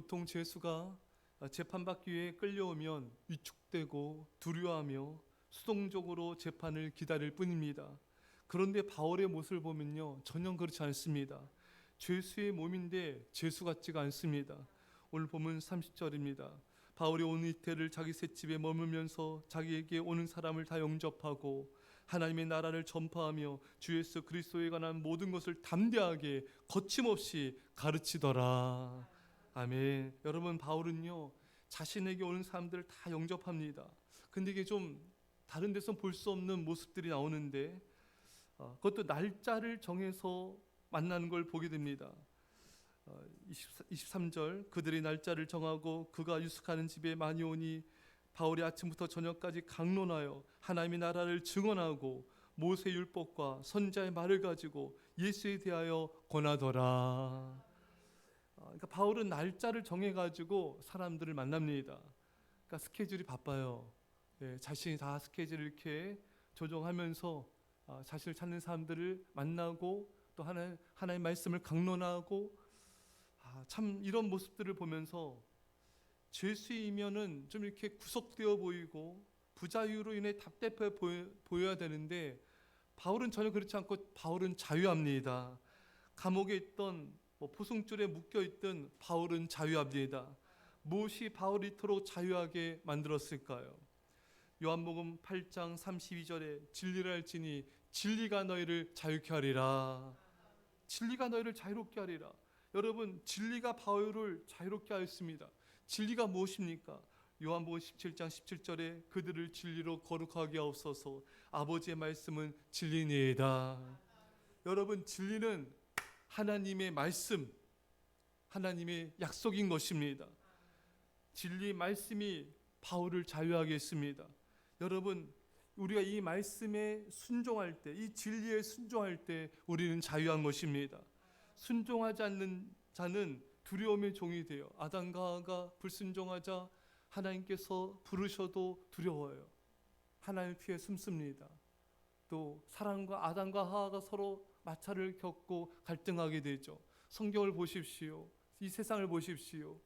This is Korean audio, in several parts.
보통 죄수가 재판받기 위해 끌려오면 위축되고 두려워하며 수동적으로 재판을 기다릴 뿐입니다. 그런데 바울의 모습을 보면요, 전혀 그렇지 않습니다. 죄수의 몸인데 죄수 같지가 않습니다. 오늘 보면 30절입니다. 바울이 온 이태를 자기 셋집에 머물면서 자기에게 오는 사람을 다 영접하고 하나님의 나라를 전파하며 주 예수 그리스도에 관한 모든 것을 담대하게 거침없이 가르치더라. 아멘. 여러분, 바울은요, 자신에게 오는 사람들을 다 영접합니다. 근데 이게 좀 다른 데서 볼 수 없는 모습들이 나오는데, 그것도 날짜를 정해서 만나는 걸 보게 됩니다. 23절, 그들이 날짜를 정하고 그가 유숙하는 집에 많이 오니 바울이 아침부터 저녁까지 강론하여 하나님의 나라를 증언하고 모세 율법과 선지자의 말을 가지고 예수에 대하여 권하더라. 그러니까 바울은 날짜를 정해가지고 사람들을 만납니다. 그러니까 스케줄이 바빠요. 자신이 다 스케줄을 이렇게 조정하면서 자신을 찾는 사람들을 만나고 또 하나님의 말씀을 강론하고, 참 이런 모습들을 보면서 죄수이면은 좀 이렇게 구속되어 보이고 부자유로 인해 답답해 보여야 되는데, 바울은 전혀 그렇지 않고 바울은 자유합니다. 감옥에 있던 포승줄에 묶여 있던 바울은 자유합니다. 무엇이 바울을 이토록 자유하게 만들었을까요? 요한복음 8장 32절에 진리를 알지니 진리가 너희를 자유케 하리라. 진리가 너희를 자유롭게 하리라. 여러분, 진리가 바울을 자유롭게 하였습니다. 진리가 무엇입니까? 요한복음 17장 17절에 그들을 진리로 거룩하게 하옵소서. 아버지의 말씀은 진리니이다. 여러분, 진리는 하나님의 말씀, 하나님의 약속인 것입니다. 진리 말씀이 바울을 자유하게 했습니다. 여러분, 우리가 이 말씀에 순종할 때, 이 진리에 순종할 때 우리는 자유한 것입니다. 순종하지 않는 자는 두려움의 종이 되어 아담과 하와가 불순종하자 하나님께서 부르셔도 두려워요. 하나님을 피해 숨습니다. 또 사람과 아담과 하와가 서로 마찰을 겪고 갈등하게 되죠. 성경을 보십시오. 이 세상을 보십시오.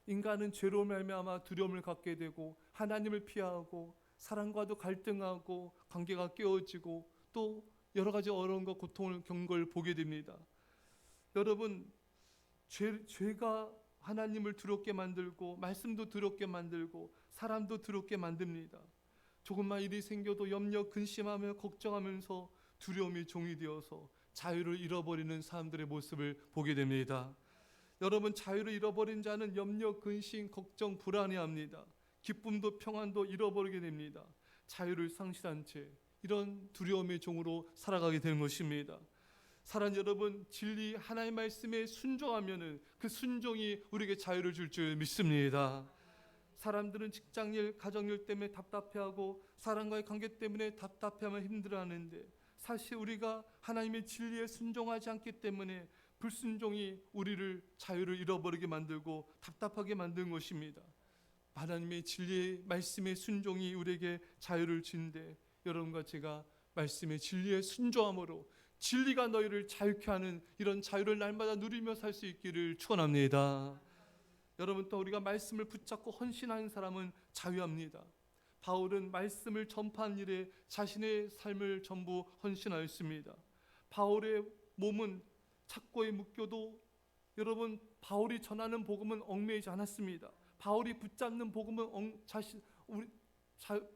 인간은 죄로 말미암아 두려움을 갖게 되고 하나님을 피하고 사람과도 갈등하고 관계가 깨어지고 또 여러 가지 어려움과 고통을 겪는 걸 보게 됩니다. 여러분, 죄가 하나님을 두렵게 만들고 말씀도 두렵게 만들고 사람도 두렵게 만듭니다. 조금만 일이 생겨도 염려 근심하며 걱정하면서 두려움이 종이 되어서 자유를 잃어버리는 사람들의 모습을 보게 됩니다. 여러분, 자유를 잃어버린 자는 염려 근심 걱정 불안해합니다. 기쁨도 평안도 잃어버리게 됩니다. 자유를 상실한 채 이런 두려움의 종으로 살아가게 되는 것입니다. 사랑 여러분, 진리 하나님의 말씀에 순종하면은 그 순종이 우리에게 자유를 줄 줄 믿습니다. 사람들은 직장일, 가정일 때문에 답답해하고 사람과의 관계 때문에 답답해하면 힘들어하는데, 사실 우리가 하나님의 진리에 순종하지 않기 때문에 불순종이 우리를 자유를 잃어버리게 만들고 답답하게 만드는 것입니다. 하나님의 진리의 말씀의 순종이 우리에게 자유를 주는데, 여러분과 제가 말씀의 진리에 순종함으로 진리가 너희를 자유케 하는 이런 자유를 날마다 누리며 살 수 있기를 축원합니다. 여러분, 또 우리가 말씀을 붙잡고 헌신하는 사람은 자유합니다. 바울은 말씀을 전파한 일에 자신의 삶을 전부 헌신하였습니다. 바울의 몸은 착고에 묶여도 여러분, 바울이 전하는 복음은 얽매이지 않았습니다. 바울이 붙잡는 복음은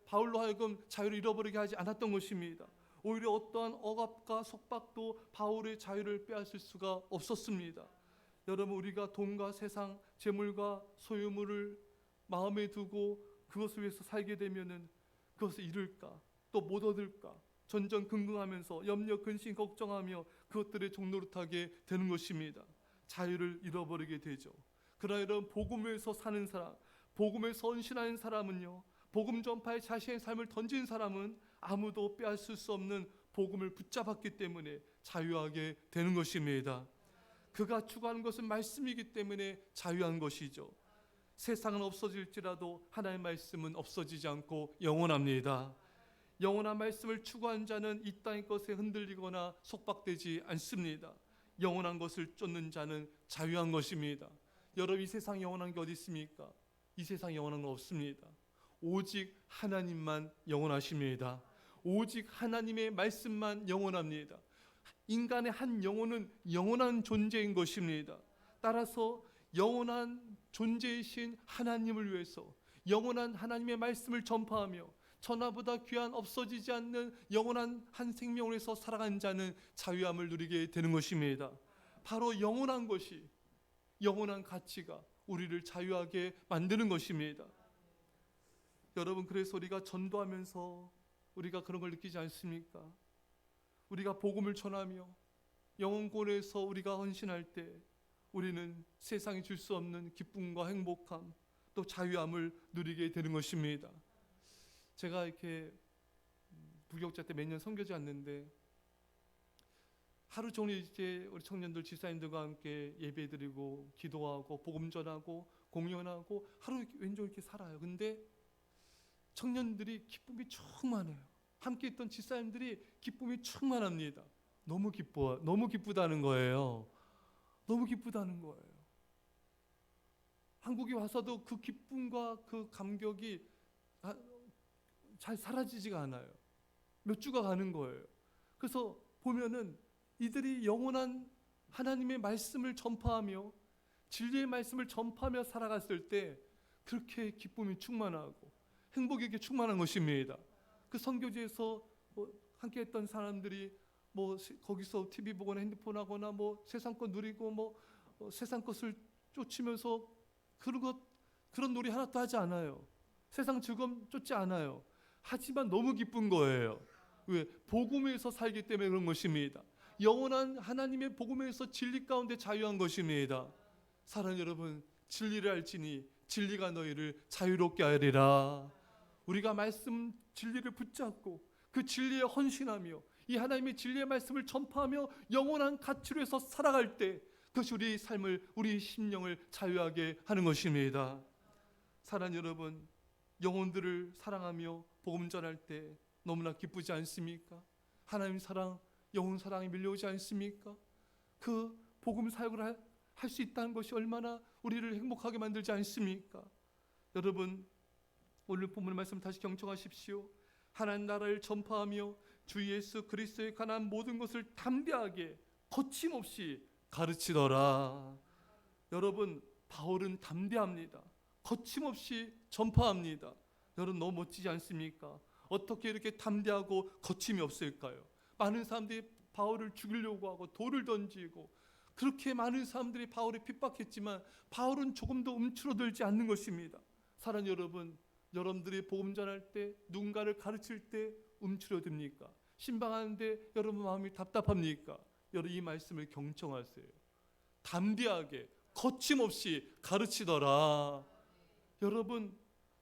바울로 하여금 자유를 잃어버리게 하지 않았던 것입니다. 오히려 어떠한 억압과 속박도 바울의 자유를 빼앗을 수가 없었습니다. 여러분, 우리가 돈과 세상, 재물과 소유물을 마음에 두고 그것을 위해서 살게 되면은 그것을 잃을까, 또 못 얻을까 전전긍긍하면서 염려, 근심, 걱정하며 그것들의 종노릇하게 되는 것입니다. 자유를 잃어버리게 되죠. 그러나 여러분, 복음에서 사는 사람, 복음에서 헌신하는 사람은요, 복음 전파에 자신의 삶을 던진 사람은 아무도 빼앗을 수 없는 복음을 붙잡았기 때문에 자유하게 되는 것입니다. 그가 추구하는 것은 말씀이기 때문에 자유한 것이죠. 세상은 없어질지라도 하나님의 말씀은 없어지지 않고 영원합니다. 영원한 말씀을 추구한 자는 이 땅의 것에 흔들리거나 속박되지 않습니다. 영원한 것을 쫓는 자는 자유한 것입니다. 여러분, 이 세상 영원한 게 어디 있습니까? 이 세상 영원한 거 없습니다. 오직 하나님만 영원하십니다. 오직 하나님의 말씀만 영원합니다. 인간의 한 영혼은 영원한 존재인 것입니다. 따라서 영원한 존재이신 하나님을 위해서 영원한 하나님의 말씀을 전파하며 천하보다 귀한 없어지지 않는 영원한 한 생명을 위해서 살아가는 자는 자유함을 누리게 되는 것입니다. 바로 영원한 것이, 영원한 가치가 우리를 자유하게 만드는 것입니다. 여러분, 그래서 우리가 전도하면서 우리가 그런 걸 느끼지 않습니까? 우리가 복음을 전하며 영혼권에서 우리가 헌신할 때 우리는 세상이 줄 수 없는 기쁨과 행복함, 또 자유함을 누리게 되는 것입니다. 제가 이렇게 부교육자 때 매년 선교지 왔는데 하루 종일 이제 우리 청년들 집사님들과 함께 예배드리고 기도하고 복음 전하고 공연하고 하루 왼쪽 이렇게 살아요. 근데 청년들이 기쁨이 충만해요. 함께 있던 집사님들이 기쁨이 충만합니다. 너무 기쁘다는 거예요. 너무 기쁘다는 거예요. 한국에 와서도 그 기쁨과 그 감격이 잘 사라지지가 않아요. 몇 주가 가는 거예요. 그래서 보면은 이들이 영원한 하나님의 말씀을 전파하며 진리의 말씀을 전파하며 살아갔을 때 그렇게 기쁨이 충만하고 행복이 충만한 것입니다. 그 선교지에서 함께 했던 사람들이 거기서 TV 보거나 핸드폰 하거나 세상 것 누리고 세상 것을 쫓으면서 그런 놀이 하나도 하지 않아요. 세상 즐거움 쫓지 않아요. 하지만 너무 기쁜 거예요. 왜? 복음에서 살기 때문에 그런 것입니다. 영원한 하나님의 복음에서 진리 가운데 자유한 것입니다. 사랑하는 여러분, 진리를 알지니 진리가 너희를 자유롭게 하리라. 우리가 말씀 진리를 붙잡고 그 진리에 헌신하며 이 하나님의 진리의 말씀을 전파하며 영원한 가치로 해서 살아갈 때 그것이 우리 삶을, 우리 심령을 자유하게 하는 것입니다. 사랑하는 여러분, 영혼들을 사랑하며 복음 전할 때 너무나 기쁘지 않습니까? 하나님 사랑, 영혼 사랑이 밀려오지 않습니까? 그 복음 사역을 할 수 있다는 것이 얼마나 우리를 행복하게 만들지 않습니까? 여러분, 오늘 본문 말씀 다시 경청하십시오. 하나님 나라를 전파하며 주 예수 그리스도에 관한 모든 것을 담대하게 거침없이 가르치더라. 여러분, 바울은 담대합니다. 거침없이 전파합니다. 여러분, 너무 멋지지 않습니까? 어떻게 이렇게 담대하고 거침이 없을까요? 많은 사람들이 바울을 죽이려고 하고 돌을 던지고 그렇게 많은 사람들이 바울을 핍박했지만 바울은 조금도 움츠러들지 않는 것입니다. 사랑하는 여러분, 여러분들이 복음 전할 때 누군가를 가르칠 때 움츠러듭니까? 신방하는데 여러분 마음이 답답합니까? 여러분, 이 말씀을 경청하세요. 담대하게 거침없이 가르치더라.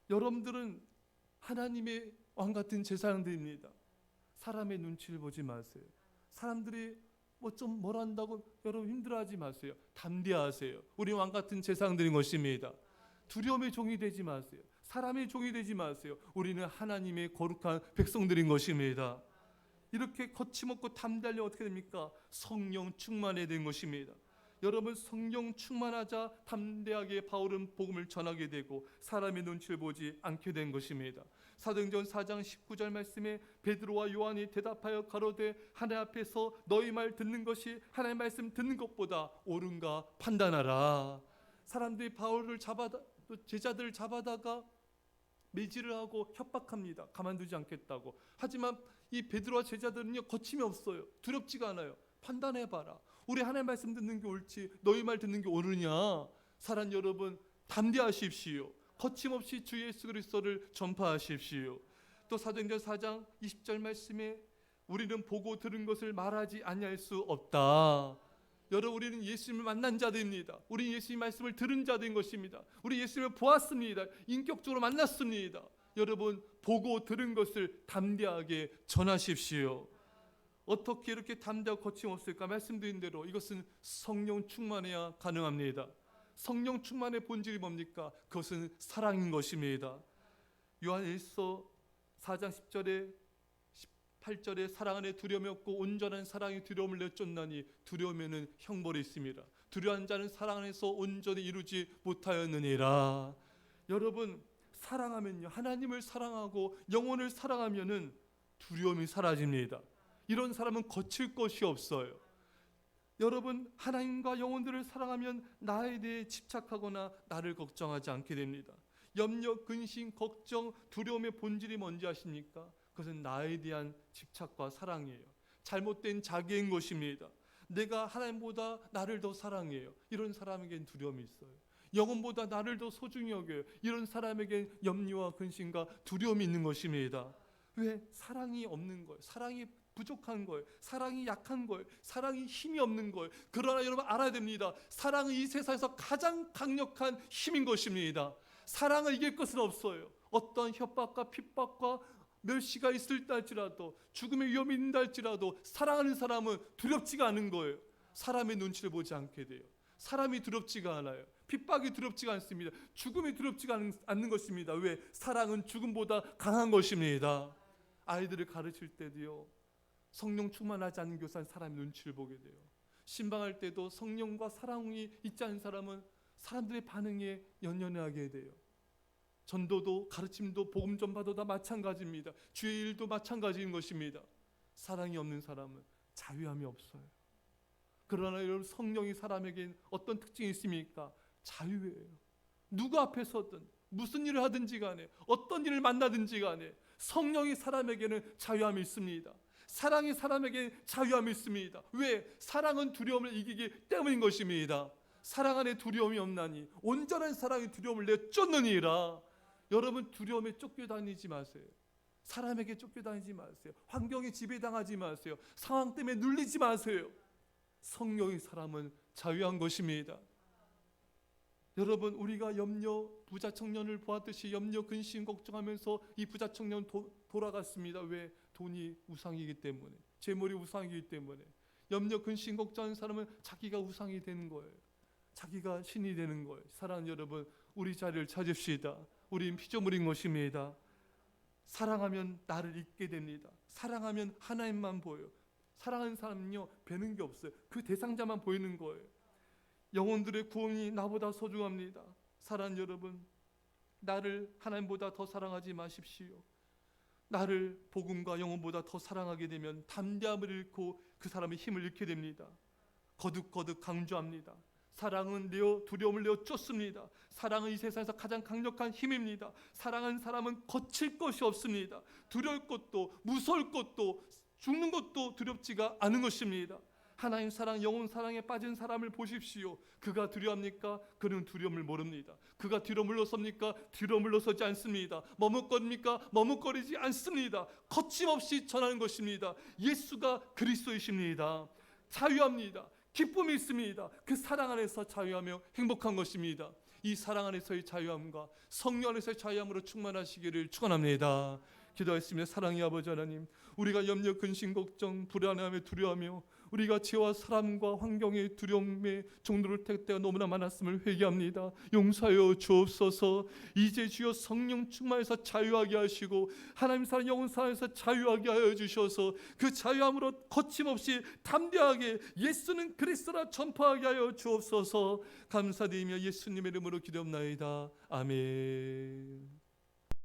여러분들은 하나님의 왕 같은 제사장들입니다. 사람의 눈치를 보지 마세요. 사람들이 뭘 한다고 여러분 힘들어하지 마세요. 담대하세요. 우리 왕 같은 제사장들인 것입니다. 두려움의 종이 되지 마세요. 사람의 종이 되지 마세요. 우리는 하나님의 거룩한 백성들인 것입니다. 이렇게 거침없고 담대하려 어떻게 됩니까? 성령 충만해야 되는 것입니다. 여러분, 성령 충만하자 담대하게 바울은 복음을 전하게 되고 사람의 눈치를 보지 않게 된 것입니다. 사도행전 4장 19절 말씀에 베드로와 요한이 대답하여 가로되 하나님 앞에서 너희 말 듣는 것이 하나님의 말씀 듣는 것보다 옳은가 판단하라. 사람들이 바울을 제자들을 잡아다가 매질을 하고 협박합니다. 가만두지 않겠다고. 하지만 이 베드로와 제자들은요, 거침이 없어요. 두렵지가 않아요. 판단해봐라. 우리 하나님 말씀 듣는 게 옳지 너희 말 듣는 게 옳으냐? 사랑하는 여러분, 담대하십시오. 거침없이 주 예수 그리스도를 전파하십시오. 또 사도행전 4장 20절 말씀에 우리는 보고 들은 것을 말하지 아니할 수 없다. 여러분, 우리는 예수님을 만난 자들입니다. 우리 예수님 말씀을 들은 자들인 것입니다. 우리 예수님을 보았습니다. 인격적으로 만났습니다. 여러분, 보고 들은 것을 담대하게 전하십시오. 어떻게 이렇게 담대하고 거침없을까? 말씀드린 대로 이것은 성령 충만해야 가능합니다. 성령 충만의 본질이 뭡니까? 그것은 사랑인 것입니다. 요한 1서 4장 10절에 18절에 사랑 안에 두려움이 없고 온전한 사랑이 두려움을 내쫓나니 두려움에는 형벌이 있습니다. 두려워하는 자는 사랑 안에서 온전히 이루지 못하였느니라. 여러분, 사랑하면요, 하나님을 사랑하고 영혼을 사랑하면은 두려움이 사라집니다. 이런 사람은 거칠 것이 없어요. 여러분, 하나님과 영혼들을 사랑하면 나에 대해 집착하거나 나를 걱정하지 않게 됩니다. 염려, 근심, 걱정, 두려움의 본질이 뭔지 아십니까? 그것은 나에 대한 집착과 사랑이에요. 잘못된 자기인 것입니다. 내가 하나님보다 나를 더 사랑해요. 이런 사람에겐 두려움이 있어요. 영혼보다 나를 더 소중히 여겨요. 이런 사람에겐 염려와 근심과 두려움이 있는 것입니다. 왜? 사랑이 없는 거예요. 사랑이 부족한 거예요. 사랑이 약한 거예요. 사랑이 힘이 없는 거예요. 그러나 여러분 알아야 됩니다. 사랑은 이 세상에서 가장 강력한 힘인 것입니다. 사랑을 이길 것은 없어요. 어떤 협박과 핍박과 멸시가 있을 때 할지라도, 죽음의 위험이 있다 할지라도 사랑하는 사람은 두렵지가 않은 거예요. 사람의 눈치를 보지 않게 돼요. 사람이 두렵지가 않아요. 핍박이 두렵지가 않습니다. 죽음이 두렵지가 않는 것입니다. 왜? 사랑은 죽음보다 강한 것입니다. 아이들을 가르칠 때도요, 성령 충만하지 않은 교사는 사람의 눈치를 보게 돼요. 신방할 때도 성령과 사랑이 있지 않은 사람은 사람들의 반응에 연연하게 돼요. 전도도 가르침도 복음 전파도 다 마찬가지입니다. 주의 일도 마찬가지인 것입니다. 사랑이 없는 사람은 자유함이 없어요. 그러나 여러분, 성령이 사람에게 어떤 특징이 있습니까? 자유예요. 누구 앞에 서든 무슨 일을 하든지 간에 어떤 일을 만나든지 간에 성령이 사람에게는 자유함이 있습니다. 사랑이 사람에게 자유함이 있습니다. 왜? 사랑은 두려움을 이기기 때문인 것입니다. 사랑 안에 두려움이 없나니 온전한 사랑이 두려움을 내쫓느니라. 여러분, 두려움에 쫓겨다니지 마세요. 사람에게 쫓겨다니지 마세요. 환경에 지배당하지 마세요. 상황 때문에 눌리지 마세요. 성령의 사람은 자유한 것입니다. 여러분, 우리가 염려 부자 청년을 보았듯이 염려 근심 걱정하면서 이 부자 청년 돌아갔습니다. 왜? 돈이 우상이기 때문에, 재물이 우상이기 때문에. 염려 근심 걱정하는 사람은 자기가 우상이 되는 거예요. 자기가 신이 되는 거예요. 사랑하는 여러분, 우리 자리를 찾읍시다. 우린 피조물인 것입니다. 사랑하면 나를 잊게 됩니다. 사랑하면 하나님만 보여요. 사랑하는 사람은요, 뵈는 게 없어요. 그 대상자만 보이는 거예요. 영혼들의 구원이 나보다 소중합니다. 사랑하는 여러분, 나를 하나님보다 더 사랑하지 마십시오. 나를 복음과 영혼보다 더 사랑하게 되면 담대함을 잃고 그 사람의 힘을 잃게 됩니다. 거듭거듭 강조합니다. 사랑은 두려움을 내어 쫓습니다. 사랑은 이 세상에서 가장 강력한 힘입니다. 사랑하는 사람은 거칠 것이 없습니다. 두려울 것도 무서울 것도 죽는 것도 두렵지가 않은 것입니다. 하나님 사랑, 영혼 사랑에 빠진 사람을 보십시오. 그가 두려워합니까? 그는 두려움을 모릅니다. 그가 뒤로 물러섭니까? 뒤로 물러서지 않습니다. 머뭇거립니까? 머뭇거리지 않습니다. 거침없이 전하는 것입니다. 예수가 그리스도이십니다. 자유합니다. 기쁨이 있습니다. 그 사랑 안에서 자유하며 행복한 것입니다. 이 사랑 안에서의 자유함과 성령 안에서의 자유함으로 충만하시기를 축원합니다. 기도하겠습니다. 사랑의 아버지 하나님, 우리가 염려, 근심, 걱정, 불안함에 두려워하며 우리가 죄와 사람과 환경의 두려움에 종로를 택 때가 너무나 많았음을 회개합니다. 용서하여 주옵소서. 이제 주여 성령 충만해서 자유하게 하시고 하나님 사랑, 영혼 사랑에서 자유하게 하여 주셔서 그 자유함으로 거침없이 담대하게 예수는 그리스도라 전파하게 하여 주옵소서. 감사드리며 예수님의 이름으로 기도합나이다. 아멘.